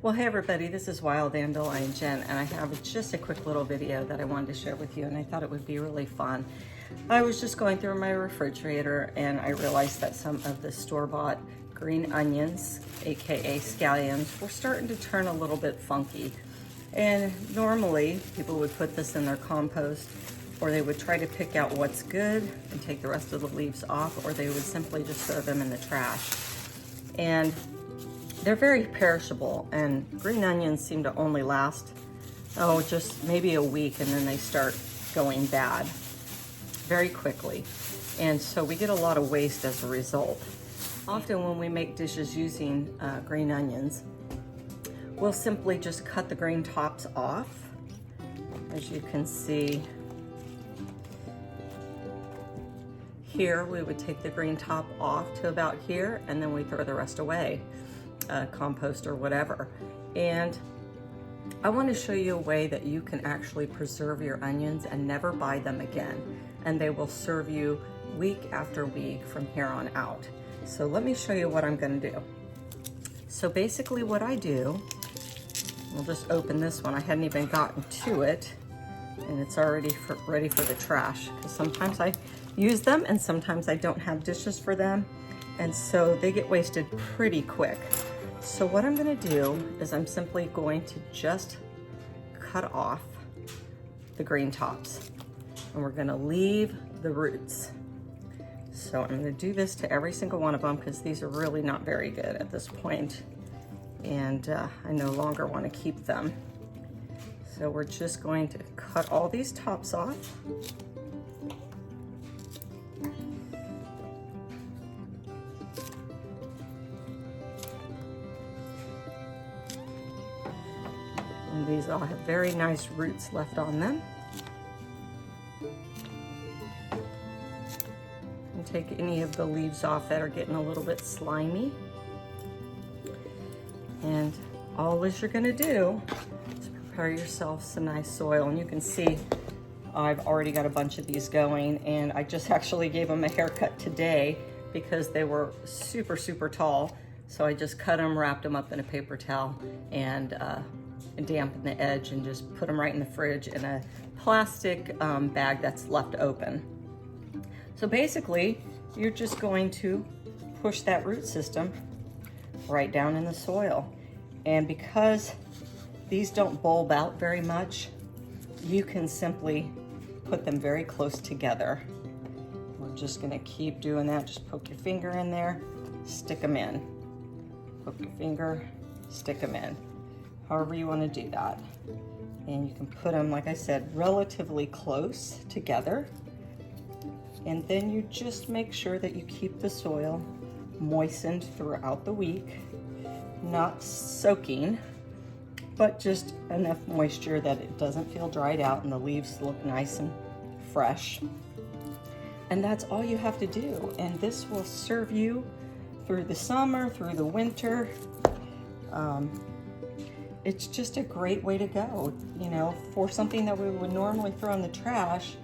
Well, hey everybody, this is Wild Dandelion Jen, and I have just a quick little video that I wanted to share with you, and I thought it would be really fun. I was just going through my refrigerator and I realized that some of the store-bought green onions, aka scallions, were starting to turn a little bit funky. And normally people would put this in their compost, or they would try to pick out what's good and take the rest of the leaves off, or they would simply just throw them in the trash. And they're very perishable, and green onions seem to only last, just maybe a week, and then they start going bad very quickly. And so we get a lot of waste as a result. Often when we make dishes using green onions, we'll simply just cut the green tops off. As you can see here, we would take the green top off to about here, and then we throw the rest away. Compost or whatever. And I want to show you a way that you can actually preserve your onions and never buy them again, and they will serve you week after week from here on out. So let me show you what I'm going to do. So basically what I do, we'll just open this one. I hadn't even gotten to it, and it's already ready for the trash, because sometimes I use them and sometimes I don't have dishes for them, and so they get wasted pretty quick. So what I'm gonna do is I'm simply going to just cut off the green tops, and we're gonna leave the roots. So I'm gonna do this to every single one of them, because these are really not very good at this point, and I no longer wanna keep them. So we're just going to cut all these tops off. And these all have very nice roots left on them. And take any of the leaves off that are getting a little bit slimy. And all you're gonna do is prepare yourself some nice soil. And you can see I've already got a bunch of these going, and I just actually gave them a haircut today because they were super, super tall. So I just cut them, wrapped them up in a paper towel, and dampen the edge, and just put them right in the fridge in a plastic bag that's left open. So basically, you're just going to push that root system right down in the soil. And because these don't bulb out very much, you can simply put them very close together. We're just gonna keep doing that. Just poke your finger in there, stick them in. Poke your finger, stick them in. However you want to do that. And you can put them, like I said, relatively close together. And then you just make sure that you keep the soil moistened throughout the week, not soaking, but just enough moisture that it doesn't feel dried out and the leaves look nice and fresh. And that's all you have to do. And this will serve you through the summer, through the winter. It's just a great way to go, you know, for something that we would normally throw in the trash.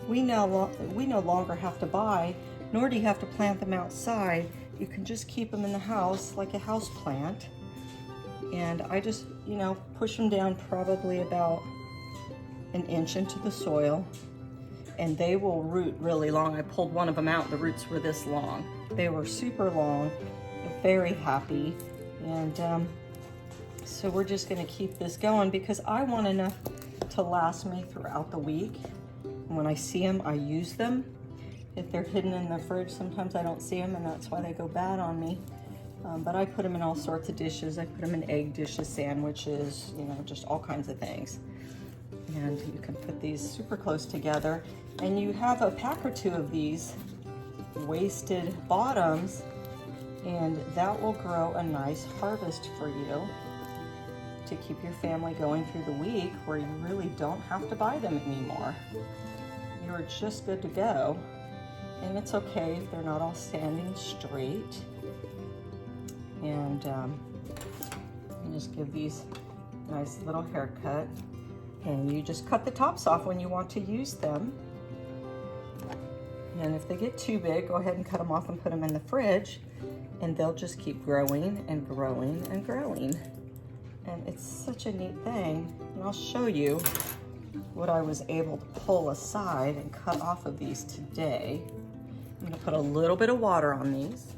We no longer have to buy, nor do you have to plant them outside. You can just keep them in the house like a house plant. And I just, you know, push them down probably about an inch into the soil, and they will root really long. I pulled one of them out, the roots were this long. They were super long, very happy. And so we're just gonna keep this going, because I want enough to last me throughout the week. And when I see them, I use them. If they're hidden in the fridge, sometimes I don't see them, and that's why they go bad on me. But I put them in all sorts of dishes. I put them in egg dishes, sandwiches, you know, just all kinds of things. And you can put these super close together, and you have a pack or two of these wasted bottoms, and that will grow a nice harvest for you to keep your family going through the week, where you really don't have to buy them anymore. You're just good to go. And it's okay if they're not all standing straight. And just give these a nice little haircut. And you just cut the tops off when you want to use them. And if they get too big, go ahead and cut them off and put them in the fridge, and they'll just keep growing and growing and growing. And it's such a neat thing. And I'll show you what I was able to pull aside and cut off of these today. I'm gonna put a little bit of water on these.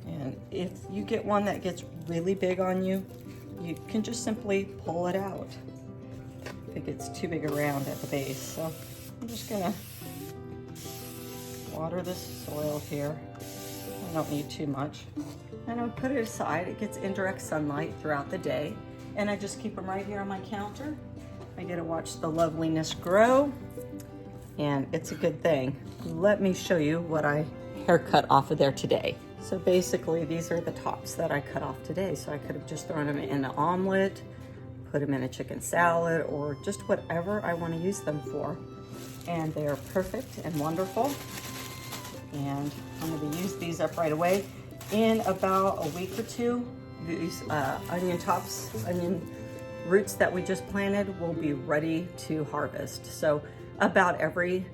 And if you get one that gets really big on you, you can just simply pull it out if it gets too big around at the base. So I'm just gonna water this soil here. I don't need too much. And I'll put it aside. It gets indirect sunlight throughout the day. And I just keep them right here on my counter. I get to watch the loveliness grow, and it's a good thing. Let me show you what I haircut off of there today. So basically, these are the tops that I cut off today. So I could have just thrown them in an omelet, put them in a chicken salad, or just whatever I want to use them for. And they are perfect and wonderful. And I'm going to use these up right away. In about a week or two, these onion tops, onion roots that we just planted will be ready to harvest. So about every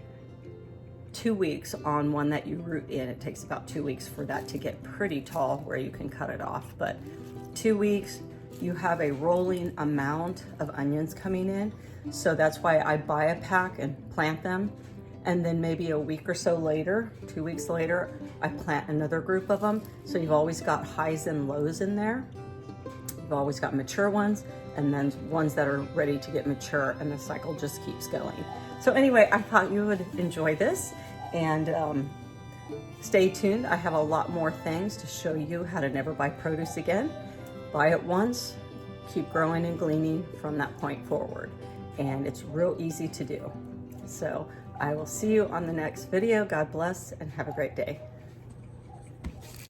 2 weeks on one that you root in, it takes about 2 weeks for that to get pretty tall where you can cut it off. But 2 weeks, you have a rolling amount of onions coming in. So that's why I buy a pack and plant them. And then maybe a week or so later, 2 weeks later, I plant another group of them. So you've always got highs and lows in there. You've always got mature ones and then ones that are ready to get mature, and the cycle just keeps going. So anyway, I thought you would enjoy this, and stay tuned. I have a lot more things to show you how to never buy produce again. Buy it once, keep growing and gleaning from that point forward. And it's real easy to do. So I will see you on the next video. God bless and have a great day.